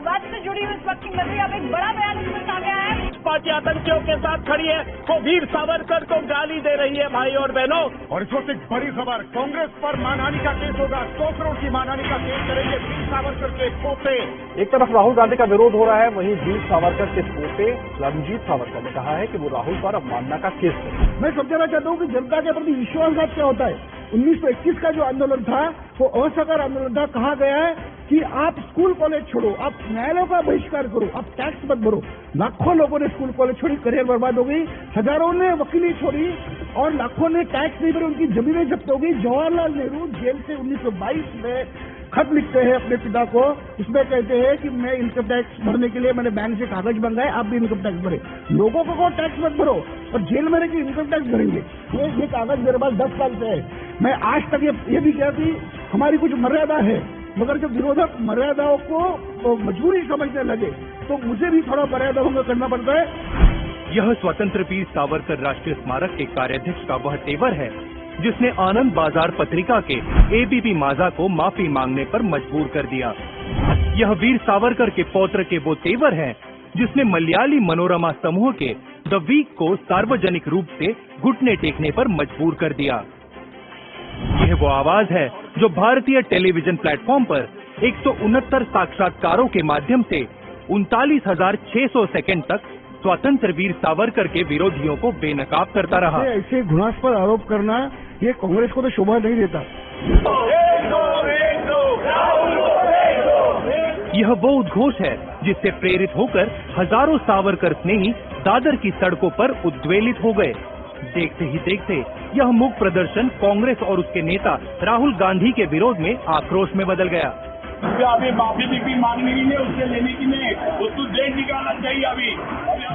विवाद से जुड़ी हुई इस वक्त की नजर अब एक बड़ा बयान इसमें सामने आया है। पार्टी आतंकियों के साथ खड़ी है, वो वीर सावरकर को गाली दे रही है भाई और बहनों। और इस वक्त एक बड़ी खबर, कांग्रेस पर मानहानि का केस होगा, 100 करोड़ की मानहानि का केस करेंगे वीर सावरकर के पोते। एक तरफ राहुल गांधी का विरोध हो रहा है, वहीं वीर सावरकर के पोते रंजीत सावरकर ने कहा है कि वो राहुल पर अवमानना का केस करें। मैं समझाना चाहता हूँ कि जनता के प्रति विश्वासघात क्या होता है। 1921 का जो आंदोलन था वो असहकार आंदोलन था। कहा गया है कि आप स्कूल कॉलेज छोड़ो, आप न्यायालयों का बहिष्कार करो, आप टैक्स मत भरो। लाखों लोगों ने स्कूल कॉलेज छोड़ी, करियर बर्बाद हो गई, हजारों ने वकीली छोड़ी और लाखों ने टैक्स नहीं भरे, उनकी जमीनें जब्त हो गई। जवाहरलाल नेहरू जेल से 1922 में खत लिखते हैं अपने पिता को, उसमें कहते हैं कि मैं इनकम टैक्स भरने के लिए मैंने बैंक से कागज मंगाए, आप भी इनकम टैक्स भरे। लोगों को टैक्स मत भरो और जेल में रह के इनकम टैक्स भरेंगे। ये कागज मेरे पास 10 साल से है। मैं आज तक ये भी कहा कि हमारी कुछ मर्यादा है, मगर जब विरोधक मर्यादाओं को मजबूरी समझने लगे तो मुझे भी थोड़ा मर्यादा भंग करना पड़ता है। यह स्वतंत्र वीर सावरकर राष्ट्रीय स्मारक के कार्याध्यक्ष का वह तेवर है जिसने आनंद बाजार पत्रिका के एबीपी माझा को माफी मांगने पर मजबूर कर दिया। यह वीर सावरकर के पौत्र के वो तेवर है जिसने मलयाली मनोरमा समूह के द वीक को सार्वजनिक रूप से घुटने टेकने पर मजबूर कर दिया। यह वो आवाज है जो भारतीय टेलीविजन प्लेटफॉर्म पर 169 साक्षात्कारों के माध्यम से 39,600 सेकंड तक स्वतंत्र वीर सावरकर के विरोधियों को बेनकाब करता रहा। ऐसे घृणास्पद आरोप करना ये कांग्रेस को तो शोभा नहीं देता। यह वो उद्घोष है जिससे प्रेरित होकर हजारों सावरकर स्नेही दादर की सड़कों पर उद्वेलित हो गए। देखते ही देखते यह मूक प्रदर्शन कांग्रेस और उसके नेता राहुल गांधी के विरोध में आक्रोश में बदल गया। अभी माफी भी मांगनी है, उससे लेने की नहीं, उसको जेल निकालना चाहिए अभी।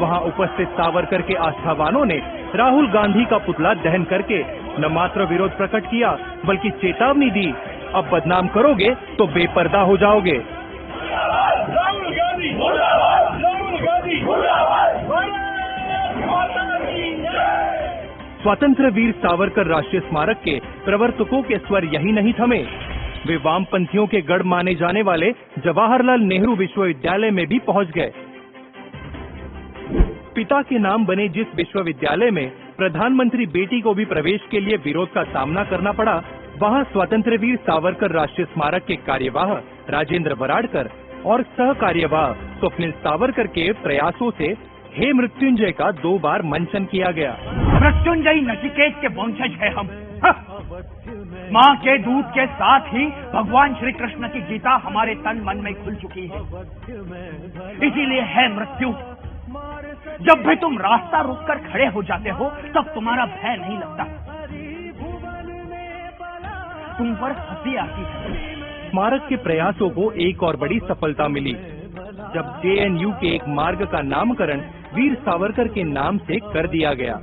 वहां उपस्थित सावरकर के आस्थावानों ने राहुल गांधी का पुतला दहन करके न मात्र विरोध प्रकट किया बल्कि चेतावनी दी, अब बदनाम करोगे तो बेपर्दा हो जाओगे। राहुल गांधी, राहुल गांधी, स्वतंत्र वीर सावरकर राष्ट्रीय स्मारक के प्रवर्तकों के स्वर यही नहीं थमे, वे वामपंथियों के गढ़ माने जाने वाले जवाहरलाल नेहरू विश्वविद्यालय में भी पहुंच गए। पिता के नाम बने जिस विश्वविद्यालय में प्रधानमंत्री बेटी को भी प्रवेश के लिए विरोध का सामना करना पड़ा, वहां स्वतंत्र वीर सावरकर राष्ट्रीय स्मारक के कार्यवाह राजेंद्र बराड़कर और सह कार्यवाह स्वप्निल सावरकर के प्रयासों से हे मृत्युंजय का 2 बार मंचन किया गया। मृत्युंजय नचिकेत के वंशज है हम। माँ के दूध के साथ ही भगवान श्री कृष्ण की गीता हमारे तन मन में खुल चुकी है। इसीलिए है मृत्यु, जब भी तुम रास्ता रोककर खड़े हो जाते हो तब तुम्हारा भय नहीं लगता, तुम पर हंसी आती है। स्मारक के प्रयासों को एक और बड़ी सफलता मिली जब जेएनयू के एक मार्ग का नामकरण वीर सावरकर के नाम से कर दिया गया।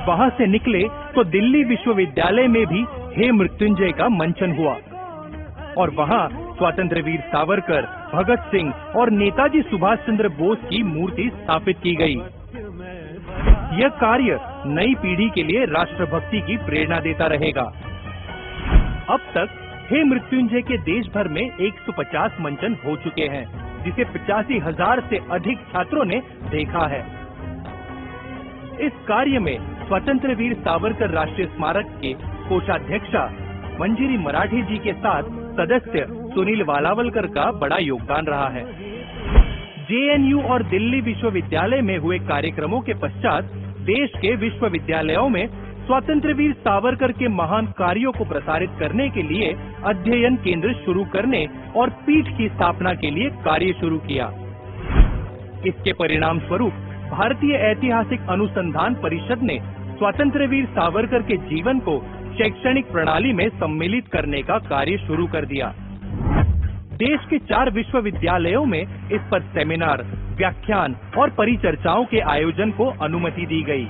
वहां से निकले तो दिल्ली विश्वविद्यालय में भी हे मृत्युंजय का मंचन हुआ और वहां स्वतंत्र वीर सावरकर, भगत सिंह और नेताजी सुभाष चंद्र बोस की मूर्ति स्थापित की गई। यह कार्य नई पीढ़ी के लिए राष्ट्रभक्ति की प्रेरणा देता रहेगा। अब तक हे मृत्युंजय के देश भर में 150 मंचन हो चुके हैं, जिसे 85,000 से अधिक छात्रों ने देखा है। इस कार्य में स्वतंत्र वीर सावरकर राष्ट्रीय स्मारक के कोषाध्यक्षा मंजिरी मराठी जी के साथ सदस्य सुनील वालावलकर का बड़ा योगदान रहा है। जेएनयू और दिल्ली विश्वविद्यालय में हुए कार्यक्रमों के पश्चात देश के विश्वविद्यालयों में स्वतंत्र वीर सावरकर के महान कार्यों को प्रसारित करने के लिए अध्ययन केंद्र शुरू करने और पीठ की स्थापना के लिए कार्य शुरू किया। इसके परिणाम स्वरूप भारतीय ऐतिहासिक अनुसंधान परिषद ने स्वतंत्र वीर सावरकर के जीवन को शैक्षणिक प्रणाली में सम्मिलित करने का कार्य शुरू कर दिया। देश के 4 विश्वविद्यालयों में इस पर सेमिनार, व्याख्यान और परिचर्चाओं के आयोजन को अनुमति दी गई।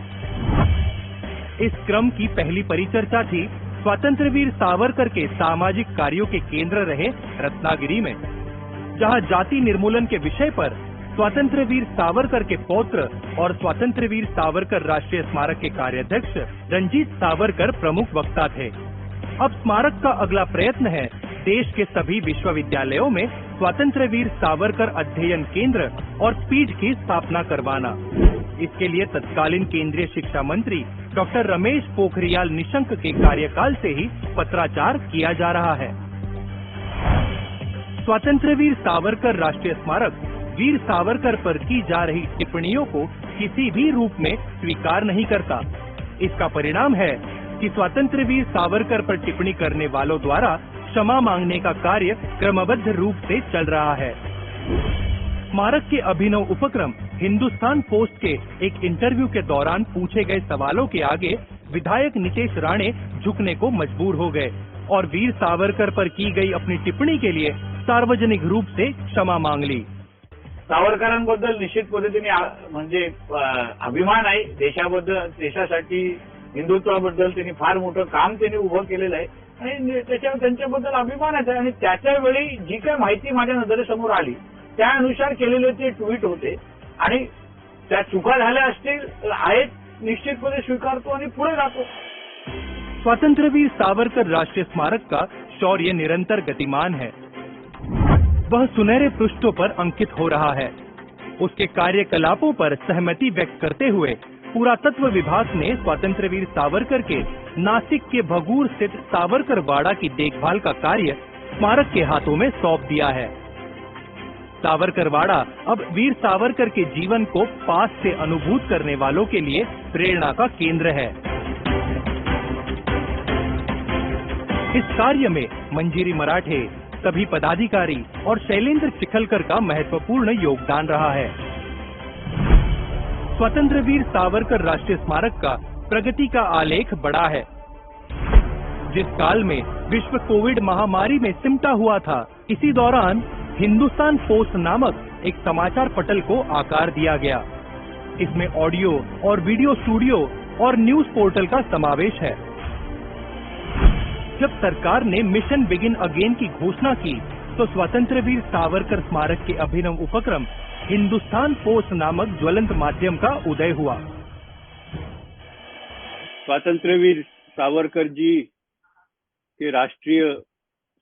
इस क्रम की पहली परिचर्चा थी स्वतंत्र वीर सावरकर के सामाजिक कार्यों के केंद्र रहे रत्नागिरी में, जहां जाति निर्मूलन के विषय पर स्वतंत्र वीर सावरकर के पौत्र और स्वतंत्र वीर सावरकर राष्ट्रीय स्मारक के कार्याध्यक्ष रंजीत सावरकर प्रमुख वक्ता थे। अब स्मारक का अगला प्रयत्न है देश के सभी विश्वविद्यालयों में स्वतंत्र वीर सावरकर अध्ययन केंद्र और पीठ की स्थापना करवाना। इसके लिए तत्कालीन केंद्रीय शिक्षा मंत्री डॉक्टर रमेश पोखरियाल निशंक के कार्यकाल से ही पत्राचार किया जा रहा है। स्वतंत्र वीर सावरकर राष्ट्रीय स्मारक वीर सावरकर पर की जा रही टिप्पणियों को किसी भी रूप में स्वीकार नहीं करता। इसका परिणाम है कि स्वतंत्र वीर सावरकर पर टिप्पणी करने वालों द्वारा क्षमा मांगने का कार्य क्रमबद्ध रूप से चल रहा है। स्मारक के अभिनव उपक्रम हिंदुस्तान पोस्ट के एक इंटरव्यू के दौरान पूछे गए सवालों के आगे विधायक नितेश राणे झुकने को मजबूर हो गए और वीर सावरकर पर की गई अपनी टिप्पणी के लिए सार्वजनिक रूप से क्षमा मांग ली। सावरकरांबद्दल निश्चित पद्धतीने म्हणजे अभिमान आहे। देशाबद्दल, देशासाठी, हिंदुत्वाबद्दल त्यांनी फार मोठं काम त्यांनी उभं केलेलं आहे आणि त्यांच्याबद्दल अभिमानच आहे। आणि त्याच्या वेळी जी काही माहिती माझ्या नजरेसमोर आली त्यानुसार केलेले ते ट्विट होते आणि त्या चुका झाल्या असतील आहेत, निश्चितपणे स्वीकारतो आणि पुढे जातो। स्वतंत्र वीर सावरकर राष्ट्रीय स्मारक का शौर्य निरंतर गतिमान है। वह सुनहरे पृष्ठों पर अंकित हो रहा है। उसके कार्यकलापों पर सहमति व्यक्त करते हुए पुरातत्व विभाग ने स्वतंत्र वीर सावरकर के नासिक के भगूर स्थित सावरकर वाड़ा की देखभाल का कार्य स्मारक के हाथों में सौंप दिया है। सावरकर वाड़ा अब वीर सावरकर के जीवन को पास से अनुभूत करने वालों के लिए प्रेरणा का केंद्र है। इस कार्य में मंजिरी मराठे, सभी पदाधिकारी और शैलेंद्र चिखलकर का महत्वपूर्ण योगदान रहा है। स्वतंत्र वीर सावरकर राष्ट्रीय स्मारक का प्रगति का आलेख बड़ा है। जिस काल में विश्व कोविड महामारी में सिमटा हुआ था, इसी दौरान हिंदुस्तान पोस्ट नामक एक समाचार पटल को आकार दिया गया। इसमें ऑडियो और वीडियो स्टूडियो और न्यूज पोर्टल का समावेश है। जब सरकार ने मिशन बिगिन अगेन की घोषणा की तो स्वतंत्र वीर सावरकर स्मारक के अभिनव उपक्रम हिंदुस्तान पोस्ट नामक ज्वलंत माध्यम का उदय हुआ। स्वतंत्र वीर सावरकर जी के राष्ट्रीय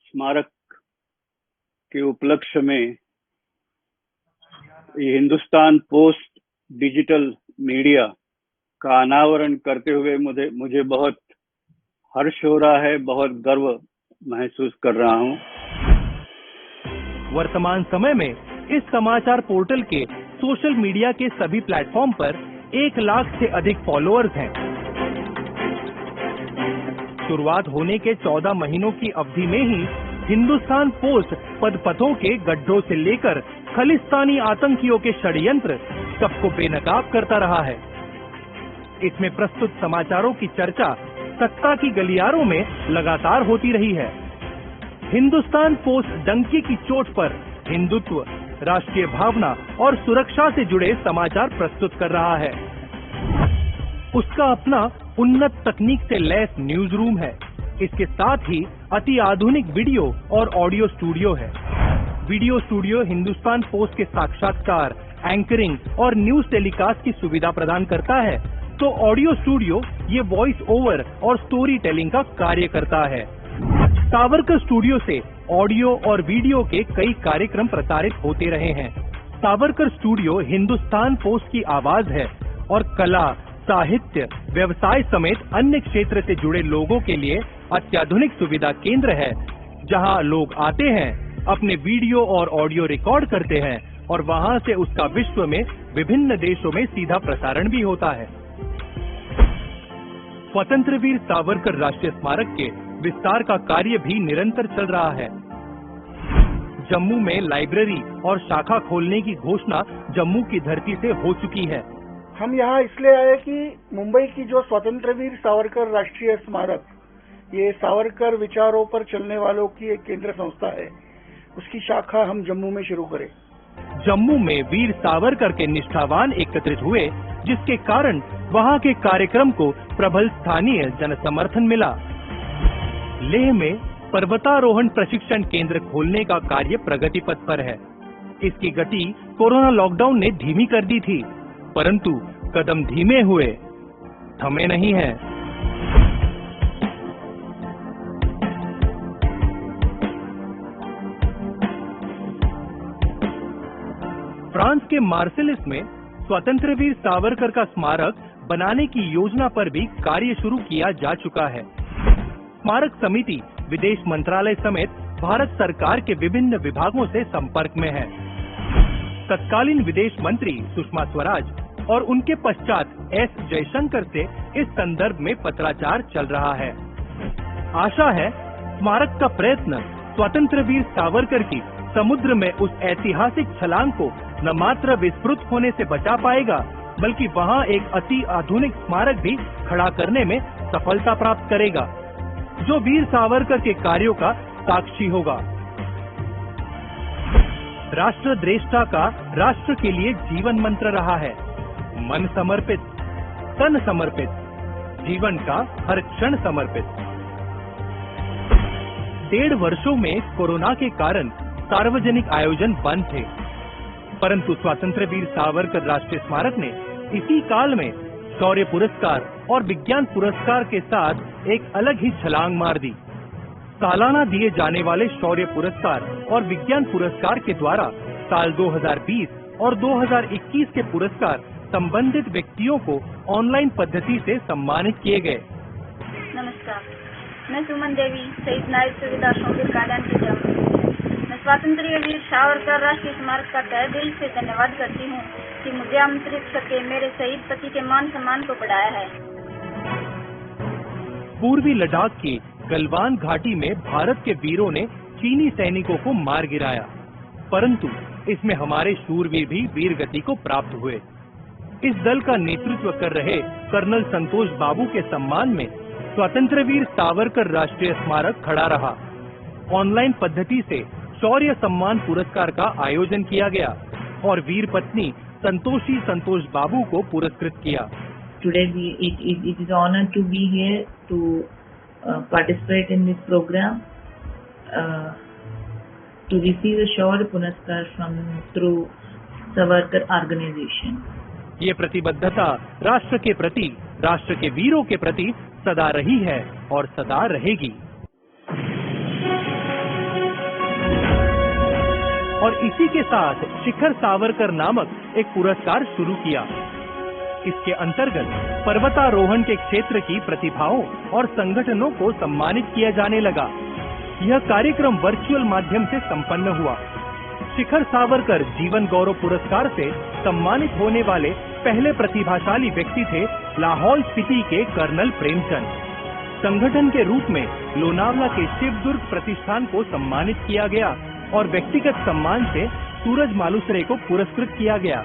स्मारक के उपलक्ष्य में हिंदुस्तान पोस्ट डिजिटल मीडिया का अनावरण करते हुए मुझे बहुत हर्ष हो रहा है, बहुत गर्व महसूस कर रहा हूं। वर्तमान समय में इस समाचार पोर्टल के सोशल मीडिया के सभी प्लेटफॉर्म पर 1 लाख से अधिक फॉलोअर्स हैं। शुरुआत होने के 14 महीनों की अवधि में ही हिंदुस्तान पोस्ट पदपथों के गड्ढों से लेकर खलिस्तानी आतंकियों के षड्यंत्र सबको बेनकाब करता रहा है। इसमें प्रस्तुत समाचारों की चर्चा सत्ता की गलियारों में लगातार होती रही है। हिंदुस्तान पोस्ट डंकी की चोट पर हिंदुत्व, राष्ट्रीय भावना और सुरक्षा से जुड़े समाचार प्रस्तुत कर रहा है। उसका अपना उन्नत तकनीक से लैस न्यूज रूम है। इसके साथ ही अति आधुनिक वीडियो और ऑडियो स्टूडियो है। वीडियो स्टूडियो हिंदुस्तान पोस्ट के साक्षात्कार, एंकरिंग और न्यूज टेलीकास्ट की सुविधा प्रदान करता है, तो ऑडियो स्टूडियो ये वॉइस ओवर और स्टोरी टेलिंग का कार्य करता है। सावरकर स्टूडियो से ऑडियो और वीडियो के कई कार्यक्रम प्रसारित होते रहे हैं। सावरकर स्टूडियो हिंदुस्तान पोस्ट की आवाज है और कला, साहित्य, व्यवसाय समेत अन्य क्षेत्र से जुड़े लोगों के लिए अत्याधुनिक सुविधा केंद्र है, जहां लोग आते हैं, अपने वीडियो और ऑडियो रिकॉर्ड करते हैं और वहां से उसका विश्व में विभिन्न देशों में सीधा प्रसारण भी होता है। स्वतंत्र वीर सावरकर राष्ट्रीय स्मारक के विस्तार का कार्य भी निरंतर चल रहा है। जम्मू में लाइब्रेरी और शाखा खोलने की घोषणा जम्मू की धरती से हो चुकी है। हम यहाँ इसलिए आए कि मुंबई की जो स्वतंत्र वीर सावरकर राष्ट्रीय स्मारक, ये सावरकर विचारों पर चलने वालों की एक केंद्र संस्था है, उसकी शाखा हम जम्मू में शुरू करें। जम्मू में वीर सावरकर के निष्ठावान एकत्रित हुए, जिसके कारण वहां के कार्यक्रम को प्रबल स्थानीय जन समर्थन मिला। लेह में पर्वतारोहण प्रशिक्षण केंद्र खोलने का कार्य प्रगति पथ पर है। इसकी गति कोरोना लॉकडाउन ने धीमी कर दी थी, परंतु कदम धीमे हुए, थमे नहीं है। फ्रांस के मार्सेलिस में स्वतंत्र वीर सावरकर का स्मारक बनाने की योजना पर भी कार्य शुरू किया जा चुका है। स्मारक समिति विदेश मंत्रालय समेत भारत सरकार के विभिन्न विभागों से संपर्क में है। तत्कालीन विदेश मंत्री सुषमा स्वराज और उनके पश्चात एस जयशंकर से इस संदर्भ में पत्राचार चल रहा है। आशा है स्मारक का प्रयत्न स्वतंत्र वीर सावरकर की समुद्र में उस ऐतिहासिक छलांग को न मात्र विस्मृत होने से बचा पाएगा, बल्कि वहां एक अति आधुनिक स्मारक भी खड़ा करने में सफलता प्राप्त करेगा, जो वीर सावरकर के कार्यों का साक्षी होगा। राष्ट्र द्रेष्टा का राष्ट्र के लिए जीवन मंत्र रहा है। मन समर्पित, तन समर्पित, जीवन का हर क्षण समर्पित। 1.5 वर्षों में कोरोना के कारण सार्वजनिक आयोजन बंद थे, परंतु स्वतंत्र वीर सावरकर राष्ट्रीय स्मारक ने इसी काल में शौर्य पुरस्कार और विज्ञान पुरस्कार के साथ एक अलग ही छलांग मार दी। सालाना दिए जाने वाले शौर्य पुरस्कार और विज्ञान पुरस्कार के द्वारा साल 2020 और 2021 के पुरस्कार संबंधित व्यक्तियों को ऑनलाइन पद्धति से सम्मानित किए गए। नमस्कार, मैं सुमन देवी, शहीद नायक सुविधा शोभित कांडान की जन्म। मैं स्वतंत्र वीर सावरकर राष्ट्रीय स्मारक का तहे दिल से धन्यवाद करती हूँ कि मुझे आमंत्रित करके मेरे शहीद पति के मान सम्मान को बढ़ाया है। पूर्वी लद्दाख की गलवान घाटी में भारत के वीरों ने चीनी सैनिकों को मार गिराया, परंतु इसमें हमारे शूरवीर भी वीर गति को प्राप्त हुए। इस दल का नेतृत्व कर रहे कर्नल संतोष बाबू के सम्मान में स्वतंत्र वीर सावरकर राष्ट्रीय स्मारक खड़ा रहा। ऑनलाइन पद्धति से शौर्य सम्मान पुरस्कार का आयोजन किया गया और वीर पत्नी संतोषी संतोष बाबू को पुरस्कृत किया। Today it is honor to be here to participate in this program to receive a Shaurya Punaskar through Savarkar organization. ये प्रतिबद्धता राष्ट्र के प्रति, राष्ट्र के वीरों के प्रति सदा रही है और सदा रहेगी। और इसी के साथ शिखर सावरकर नामक एक पुरस्कार शुरू किया। इसके अंतर्गत पर्वतारोहण के क्षेत्र की प्रतिभाओं और संगठनों को सम्मानित किया जाने लगा। यह कार्यक्रम वर्चुअल माध्यम से संपन्न हुआ। शिखर सावरकर जीवन गौरव पुरस्कार से सम्मानित होने वाले पहले प्रतिभाशाली व्यक्ति थे लाहौल स्पीति के कर्नल प्रेमचंद। संगठन के रूप में लोनावला के शिवदुर्ग प्रतिष्ठान को सम्मानित किया गया और व्यक्तिगत सम्मान से सूरज मालुसरे को पुरस्कृत किया गया।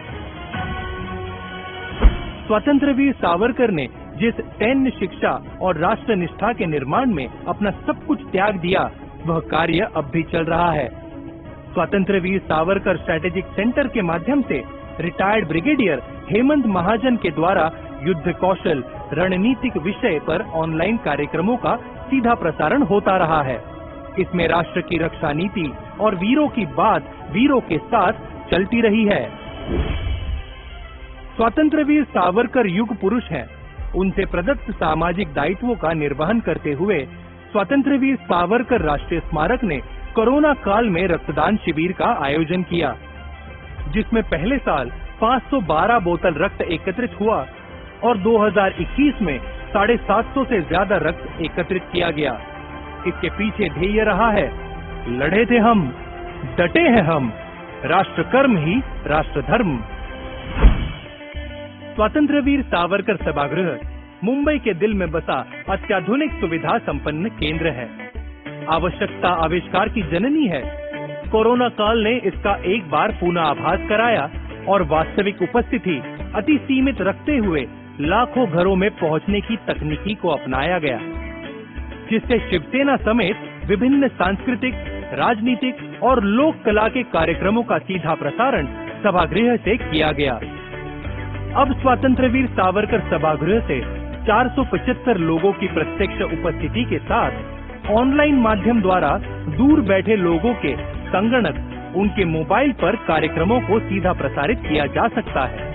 स्वतंत्र वीर सावरकर ने जिस सैन्य शिक्षा और राष्ट्र निष्ठा के निर्माण में अपना सब कुछ त्याग दिया, वह कार्य अब भी चल रहा है। स्वतंत्र वीर सावरकर स्ट्रेटेजिक सेंटर के माध्यम से रिटायर्ड ब्रिगेडियर हेमंत महाजन के द्वारा युद्ध कौशल रणनीतिक विषय पर ऑनलाइन कार्यक्रमों का सीधा प्रसारण होता रहा है। इसमें राष्ट्र की रक्षा नीति और वीरों की बात वीरों के साथ चलती रही है। स्वतंत्र वीर सावरकर युग पुरुष हैं। उनसे प्रदत्त सामाजिक दायित्वों का निर्वहन करते हुए स्वतंत्र वीर सावरकर राष्ट्रीय स्मारक ने कोरोना काल में रक्तदान शिविर का आयोजन किया, जिसमें पहले साल 512 बोतल रक्त एकत्रित हुआ और 2021 में 750 से ज्यादा रक्त एकत्रित किया गया। इसके पीछे ध्येय रहा है, लड़े थे हम, डटे हैं हम, राष्ट्र कर्म ही राष्ट्र धर्म। स्वतंत्र वीर सावरकर सभागृह मुंबई के दिल में बसा अत्याधुनिक सुविधा संपन्न केंद्र है। आवश्यकता आविष्कार की जननी है। कोरोना काल ने इसका एक बार पुनः आभास कराया और वास्तविक उपस्थिति अति सीमित रखते हुए लाखों घरों में पहुंचने की तकनीकी को अपनाया गया, जिससे शिवसेना समेत विभिन्न सांस्कृतिक, राजनीतिक और लोक कला के कार्यक्रमों का सीधा प्रसारण सभागृह से किया गया। अब स्वतंत्र वीर सावरकर सभागृह से 475 लोगों की प्रत्यक्ष उपस्थिति के साथ ऑनलाइन माध्यम द्वारा दूर बैठे लोगों के संगणक उनके मोबाइल पर कार्यक्रमों को सीधा प्रसारित किया जा सकता है।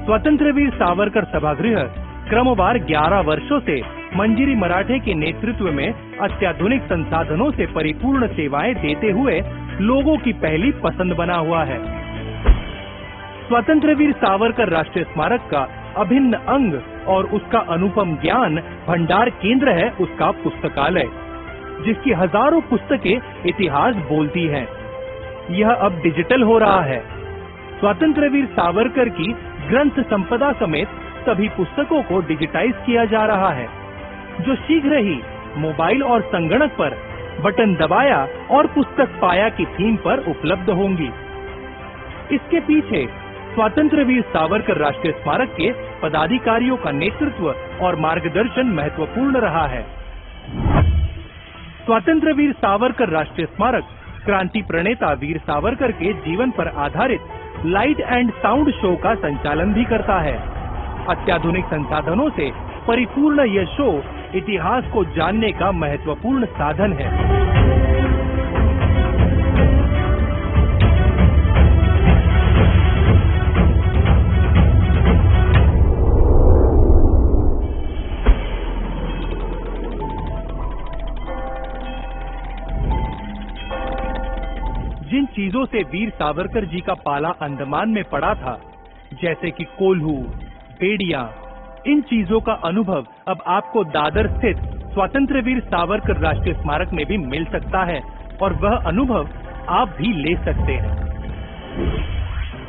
स्वतंत्र वीर सावरकर सभागृह क्रमवार 11 वर्षों से मंजिरी मराठे के नेतृत्व में अत्याधुनिक संसाधनों से परिपूर्ण सेवाएं देते हुए लोगों की पहली पसंद बना हुआ है। स्वतंत्रवीर सावरकर राष्ट्रीय स्मारक का अभिन्न अंग और उसका अनुपम ज्ञान भंडार केंद्र है उसका पुस्तकालय, जिसकी हजारों पुस्तकें इतिहास बोलती हैं। यह अब डिजिटल हो रहा है। स्वतंत्रवीर सावरकर की ग्रंथ संपदा समेत सभी पुस्तकों को डिजिटाइज किया जा रहा है, जो शीघ्र ही मोबाइल और संगणक पर बटन दबाया और पुस्तक पाया की थीम पर उपलब्ध होंगी। इसके पीछे स्वतंत्रवीर सावरकर राष्ट्रीय स्मारक के पदाधिकारियों का नेतृत्व और मार्गदर्शन महत्वपूर्ण रहा है। स्वतंत्रवीर सावरकर राष्ट्रीय स्मारक क्रांति प्रणेता वीर सावरकर के जीवन पर आधारित लाइट एंड साउंड शो का संचालन भी करता है। अत्याधुनिक संसाधनों से परिपूर्ण यह शो इतिहास को जानने का महत्वपूर्ण साधन है। जिन चीजों से वीर सावरकर जी का पाला अंडमान में पड़ा था, जैसे कि कोल्हू, बेड़िया, इन चीजों का अनुभव अब आपको दादर स्थित स्वतंत्रवीर सावरकर राष्ट्रीय स्मारक में भी मिल सकता है और वह अनुभव आप भी ले सकते हैं।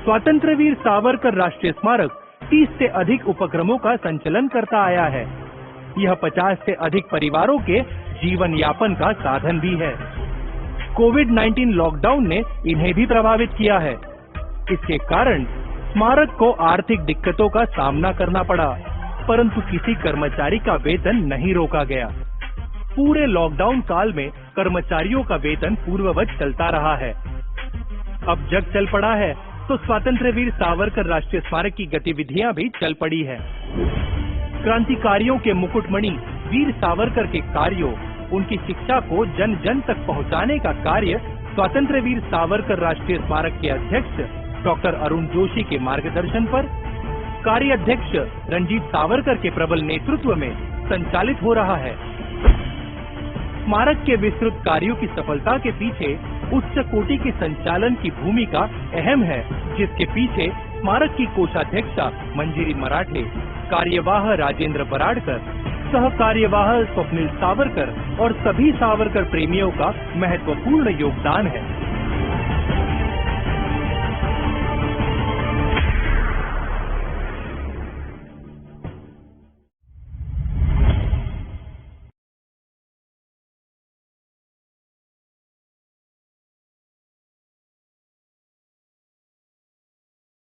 स्वतंत्रवीर सावरकर राष्ट्रीय स्मारक 30 से अधिक उपक्रमों का संचालन करता आया है। यह 50 से अधिक परिवारों के जीवन यापन का साधन भी है। कोविड-19 लॉकडाउन ने इन्हें भी प्रभावित किया है। इसके कारण स्मारक को आर्थिक दिक्कतों का सामना करना पड़ा, परंतु किसी कर्मचारी का वेतन नहीं रोका गया। पूरे लॉकडाउन काल में कर्मचारियों का वेतन पूर्ववत चलता रहा है। अब जग चल पड़ा है तो स्वतंत्रवीर सावरकर राष्ट्रीय स्मारक की गतिविधियां भी चल पड़ी है। क्रांतिकारियों के मुकुटमणि वीर सावरकर के कार्यों, उनकी शिक्षा को जन जन तक पहुंचाने का कार्य स्वतंत्रवीर सावरकर राष्ट्रीय स्मारक के अध्यक्ष डॉक्टर अरुण जोशी के मार्गदर्शन पर कार्याध्यक्ष रंजीत सावरकर के प्रबल नेतृत्व में संचालित हो रहा है। स्मारक के विस्तृत कार्यों की सफलता के पीछे उच्च कोटि के संचालन की भूमिका अहम है, जिसके पीछे स्मारक की कोषाध्यक्षा मंजिरी मराठे, कार्यवाह राजेंद्र बराड़कर, सह कार्यवाह स्वप्निल सावरकर और सभी सावरकर प्रेमियों का महत्वपूर्ण योगदान है।